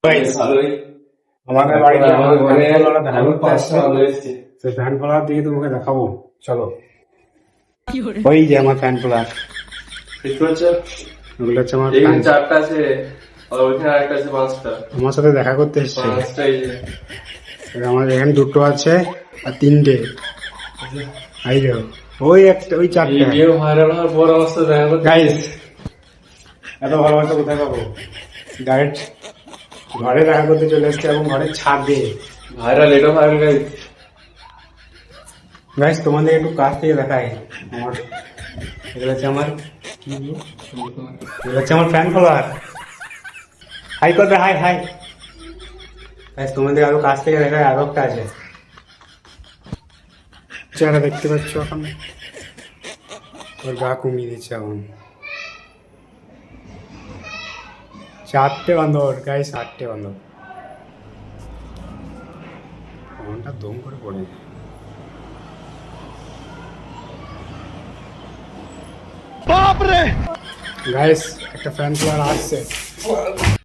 আমাদের বাড়িতে fan follower দিকে তোমাকে দেখাবো, চলো। ওই যে আমার ফ্যান ফলোয়ার, ওগুলো হচ্ছে আমার fan। চারটা আছে আর ওইখানে আরেকটা আছে পাঁচটা। আমার সাথে দেখা করতে এসছে। পাঁচটা এই যে। আমার এখানে দুটো আছে আর তিনটে, এই দেখো ওই একটা, ওই চারটে। ভিডিও ভাইরাল হওয়ার পর আমার সাথে দেখা করতে গাইস, এত ভালোবাসা কোথায় পাবো? ডাইরেক্ট ঘরে দেখা করতে চলে এসছে এবং ঘরের ছাদে। ভাইরাল, এটা ভাইরাল গাইস। গাইস তোমাদের একটু কাছ থেকে দেখাই। আমার এগুলো হচ্ছে আমার, এগুলো হচ্ছে আমার ফ্যান ফলোয়ার। হাই করবে, হাই হাই। গাইস তোমাদের আরো কাছ থেকে দেখায়, আরো একটা আছে, যারা দেখতে পাচ্ছ এখন। ওর গা কমিয়ে দিচ্ছে এখন। চারটে বান্দর গাইস, আটটে বান্দর। ফোনটা দম করে পড়ে। গাইস একটা ফ্যান ফলোয়ার আসছে।